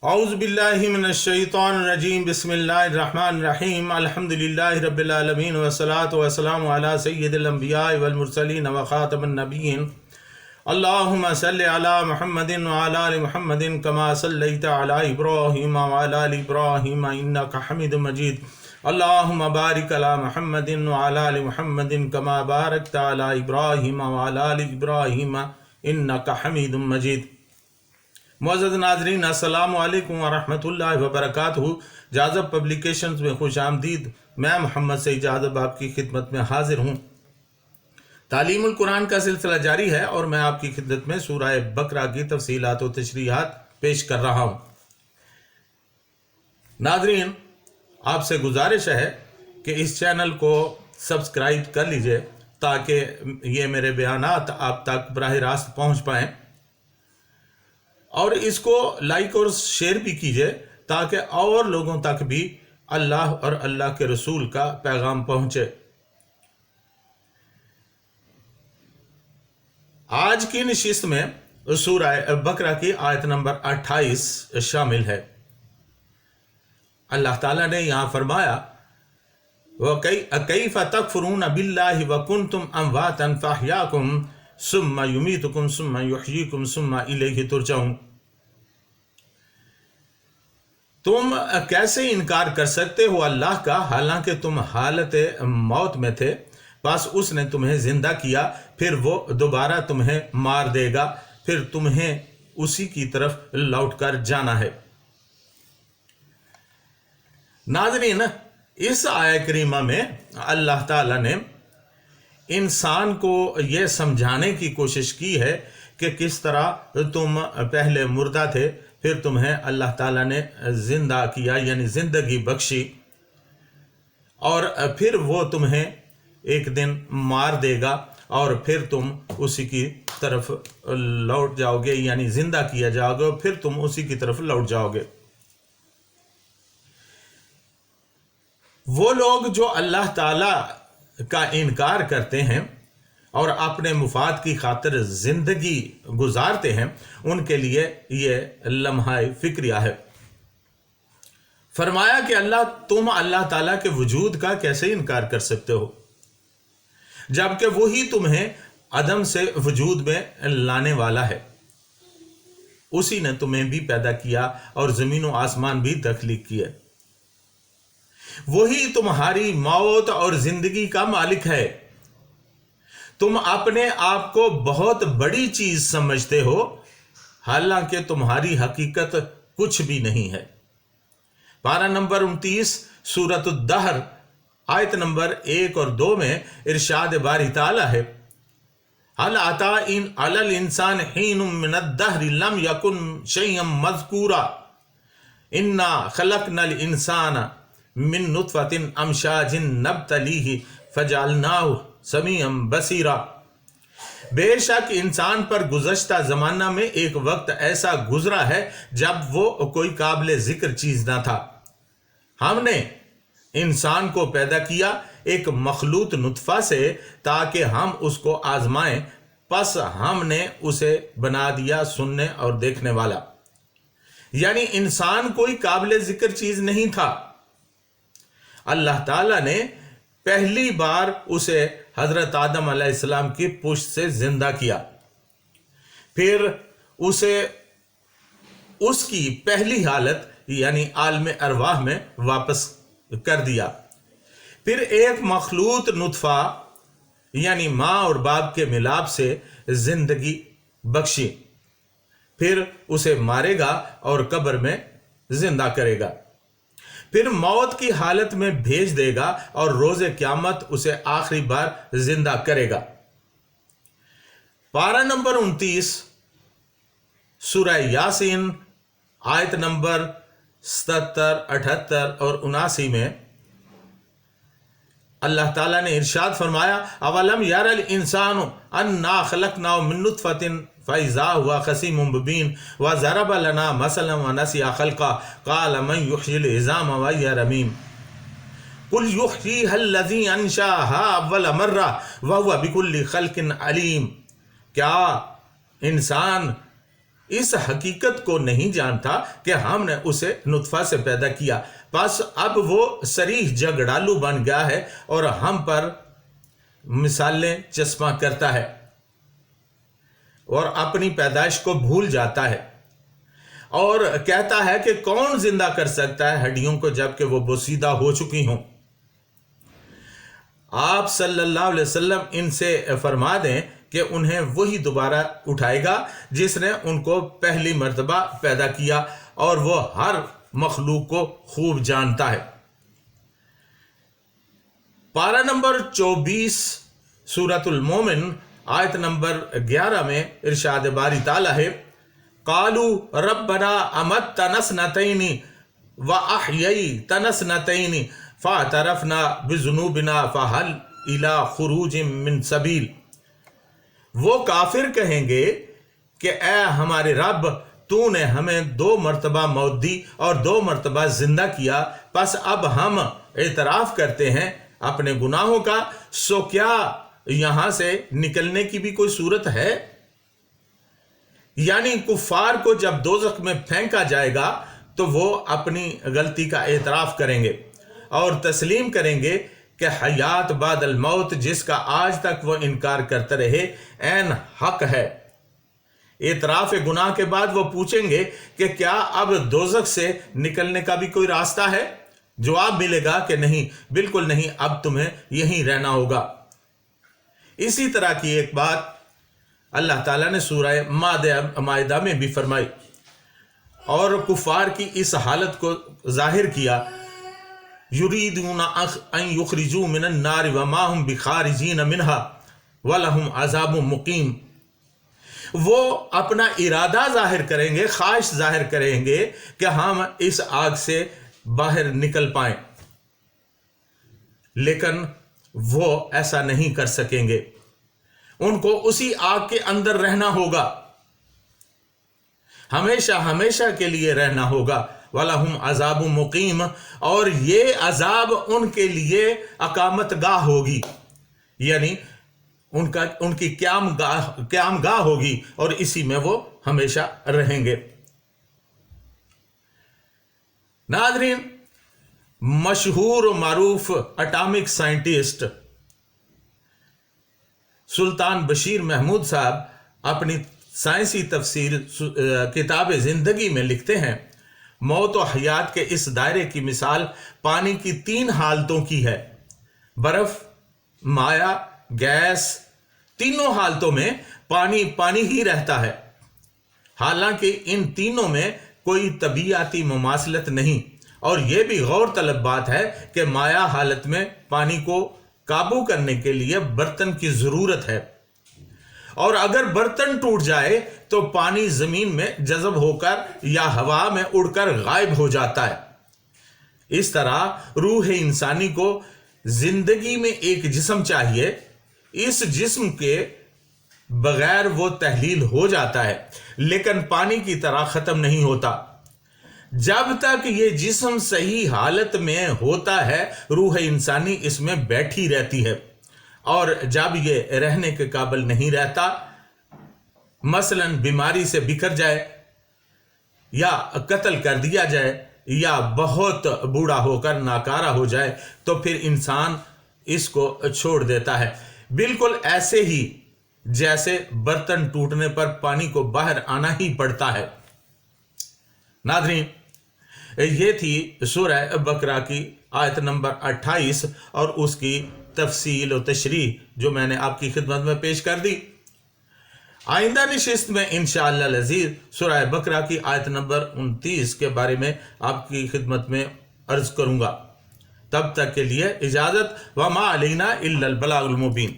اعوذ باللہ من الشیطان الرجیم بسم اللہ الرحمن الرحیم الحمدللہ رب العالمین والصلاة والسلام علی سید الانبیاء والمرسلین وخاتم النبیین اللہم صلی علی محمد وعلی آل محمد کما صلیت علی ابراہیم وعلی آل ابراہیم انکا حمید مجید اللہم بارک علی محمد وعلی آل محمد کما بارکت علی ابراہیم وعلی آل ابراہیم انکا حمید مجید۔ معزز ناظرین، السلام علیکم ورحمۃ اللہ وبرکاتہ۔ جاذب پبلیکیشنز میں خوش آمدید۔ میں محمد سعید جاذب آپ کی خدمت میں حاضر ہوں۔ تعلیم القرآن کا سلسلہ جاری ہے اور میں آپ کی خدمت میں سورہ بقرہ کی تفصیلات و تشریحات پیش کر رہا ہوں۔ ناظرین، آپ سے گزارش ہے کہ اس چینل کو سبسکرائب کر لیجئے تاکہ یہ میرے بیانات آپ تک براہ راست پہنچ پائیں، اور اس کو لائک اور شیئر بھی کیجئے تاکہ اور لوگوں تک بھی اللہ اور اللہ کے رسول کا پیغام پہنچے۔ آج کی نشست میں سورہ بقرہ کی آیت نمبر 28 شامل ہے۔ اللہ تعالیٰ نے یہاں فرمایا وَكَيْفَ تَكْفُرُونَ بِاللَّهِ وَكُنْتُمْ أَمْوَاتًا فَأَحْيَاكُمْ ثُمَّ يُمِيتُكُمْ ثُمَّ يُحْيِيكُمْ ثُمَّ إِلَيْهِ تُرْجَعُونَ۔ تم کیسے انکار کر سکتے ہو اللہ کا، حالانکہ تم حالت موت میں تھے، بس اس نے تمہیں زندہ کیا، پھر وہ دوبارہ تمہیں مار دے گا، پھر تمہیں اسی کی طرف لوٹ کر جانا ہے۔ ناظرین، اس آیہ کریمہ میں اللہ تعالیٰ نے انسان کو یہ سمجھانے کی کوشش کی ہے کہ کس طرح تم پہلے مردہ تھے، پھر تمہیں اللہ تعالیٰ نے زندہ کیا، یعنی زندگی بخشی، اور پھر وہ تمہیں ایک دن مار دے گا اور پھر تم اسی کی طرف لوٹ جاؤ گے، یعنی زندہ کیا جاؤ گے اور پھر تم اسی کی طرف لوٹ جاؤ گے۔ وہ لوگ جو اللہ تعالیٰ کا انکار کرتے ہیں اور اپنے مفاد کی خاطر زندگی گزارتے ہیں، ان کے لیے یہ لمحہ فکریہ ہے۔ فرمایا کہ تم اللہ تعالیٰ کے وجود کا کیسے انکار کر سکتے ہو، جبکہ وہی تمہیں عدم سے وجود میں لانے والا ہے۔ اسی نے تمہیں بھی پیدا کیا اور زمین و آسمان بھی تخلیق کیے۔ وہی تمہاری موت اور زندگی کا مالک ہے۔ تم اپنے آپ کو بہت بڑی چیز سمجھتے ہو، حالانکہ تمہاری حقیقت کچھ بھی نہیں ہے۔ پارہ نمبر 29 سورۃ الدہر آیت نمبر 1 اور 2 میں ارشاد باری تعالیٰ ہے هل أتى على الإنسان حين من الدهر لم يكن شيئا مذكورا إنا خلقنا الإنسان من نطفة أمشاج نبتليه فجعلناه سمیعا بصیرا۔ بے شک انسان پر گزشتہ زمانہ میں ایک وقت ایسا گزرا ہے جب وہ کوئی قابل ذکر چیز نہ تھا۔ ہم نے انسان کو پیدا کیا ایک مخلوط نطفہ سے تاکہ ہم اس کو آزمائیں، پس ہم نے اسے بنا دیا سننے اور دیکھنے والا۔ یعنی انسان کوئی قابل ذکر چیز نہیں تھا۔ اللہ تعالیٰ نے پہلی بار اسے حضرت آدم علیہ السلام کی پشت سے زندہ کیا، پھر اسے اس کی پہلی حالت یعنی عالم ارواح میں واپس کر دیا، پھر ایک مخلوط نطفہ یعنی ماں اور باپ کے ملاپ سے زندگی بخشی، پھر اسے مارے گا اور قبر میں زندہ کرے گا، پھر موت کی حالت میں بھیج دے گا اور روز قیامت اسے آخری بار زندہ کرے گا۔ پارہ نمبر 29 سورہ یاسین آیت نمبر 77، 78 اور 79 میں اللہ تعالیٰ نے ارشاد فرمایا اولم یر الانسان انا خلقناه من نطفة فاذا هو خصیم مبین وضرب لنا مثلا ونسی خلقا قال من یحیی العظام وهی رمیم قل یحییها الذی انشأها اول مرة وهو بكل خلق علیم۔ کیا انسان اس حقیقت کو نہیں جانتا کہ ہم نے اسے نطفہ سے پیدا کیا، بس اب وہ صریح جھگڑالو بن گیا ہے اور ہم پر مثالیں چسپاں کرتا ہے اور اپنی پیدائش کو بھول جاتا ہے، اور کہتا ہے کہ کون زندہ کر سکتا ہے ہڈیوں کو جبکہ وہ بوسیدہ ہو چکی ہوں۔ آپ صلی اللہ علیہ وسلم ان سے فرما دیں کہ انہیں وہی دوبارہ اٹھائے گا جس نے ان کو پہلی مرتبہ پیدا کیا، اور وہ ہر مخلوق کو خوب جانتا ہے۔ پارہ نمبر 24 سورۃ المومن آیت نمبر 11 میں ارشاد باری تعالیٰ ہے، قالوا ربنا امتنا اثنتین واحییتنا اثنتین فاعترفنا بذنوبنا فہل الی خروج من سبیل۔ وہ کافر کہیں گے کہ اے ہمارے رب، تو نے ہمیں 2 مرتبہ موت دی اور 2 مرتبہ زندہ کیا، پس اب ہم اعتراف کرتے ہیں اپنے گناہوں کا، سو کیا یہاں سے نکلنے کی بھی کوئی صورت ہے؟ یعنی کفار کو جب دوزخ میں پھینکا جائے گا تو وہ اپنی غلطی کا اعتراف کریں گے اور تسلیم کریں گے کہ حیات بعد الموت جس کا آج تک وہ انکار کرتے رہے عین حق ہے۔ اعتراف گناہ کے بعد وہ پوچھیں گے کہ کیا اب دوزخ سے نکلنے کا بھی کوئی راستہ ہے؟ جواب ملے گا کہ نہیں، بالکل نہیں، اب تمہیں یہیں رہنا ہوگا۔ اسی طرح کی ایک بات اللہ تعالیٰ نے سورہ مائدہ میں بھی فرمائی اور کفار کی اس حالت کو ظاہر کیا، یریدون ان یخرجوا من النار وما هم بخارجین منها ولہم عذاب مقیم۔ وہ اپنا ارادہ ظاہر کریں گے، خواہش ظاہر کریں گے کہ ہم اس آگ سے باہر نکل پائیں، لیکن وہ ایسا نہیں کر سکیں گے، ان کو اسی آگ کے اندر رہنا ہوگا، ہمیشہ ہمیشہ کے لیے رہنا ہوگا۔ وَلَهُمْ عَذَابٌ مُقِيمٌ، اور یہ عذاب ان کے لیے اقامت گاہ ہوگی، یعنی ان کی قیام گاہ ہوگی اور اسی میں وہ ہمیشہ رہیں گے۔ ناظرین، مشہور و معروف اٹامک سائنٹسٹ سلطان بشیر محمود صاحب اپنی سائنسی تفسیر کتاب زندگی میں لکھتے ہیں، موت و حیات کے اس دائرے کی مثال پانی کی 3 حالتوں کی ہے، برف، مائع، گیس۔ تینوں حالتوں میں پانی پانی ہی رہتا ہے، حالانکہ ان تینوں میں کوئی طبیعیاتی مماثلت نہیں، اور یہ بھی غور طلب بات ہے کہ مائع حالت میں پانی کو قابو کرنے کے لیے برتن کی ضرورت ہے، اور اگر برتن ٹوٹ جائے تو پانی زمین میں جذب ہو کر یا ہوا میں اڑ کر غائب ہو جاتا ہے۔ اس طرح روح انسانی کو زندگی میں ایک جسم چاہیے، اس جسم کے بغیر وہ تحلیل ہو جاتا ہے لیکن پانی کی طرح ختم نہیں ہوتا۔ جب تک یہ جسم صحیح حالت میں ہوتا ہے روح انسانی اس میں بیٹھی رہتی ہے، اور جب یہ رہنے کے قابل نہیں رہتا، مثلا بیماری سے بکھر جائے یا قتل کر دیا جائے یا بہت بوڑھا ہو کر ناکارہ ہو جائے تو پھر انسان اس کو چھوڑ دیتا ہے، بالکل ایسے ہی جیسے برتن ٹوٹنے پر پانی کو باہر آنا ہی پڑتا ہے۔ ناظرین، یہ تھی سورہ بقرہ کی آیت نمبر 28 اور اس کی تفصیل و تشریح جو میں نے آپ کی خدمت میں پیش کر دی۔ آئندہ نشست میں انشاءاللہ العزیز سورہ بقرہ کی آیت نمبر 29 کے بارے میں آپ کی خدمت میں عرض کروں گا۔ تب تک کے لیے اجازت، وما علینا الا البلاغ المبین۔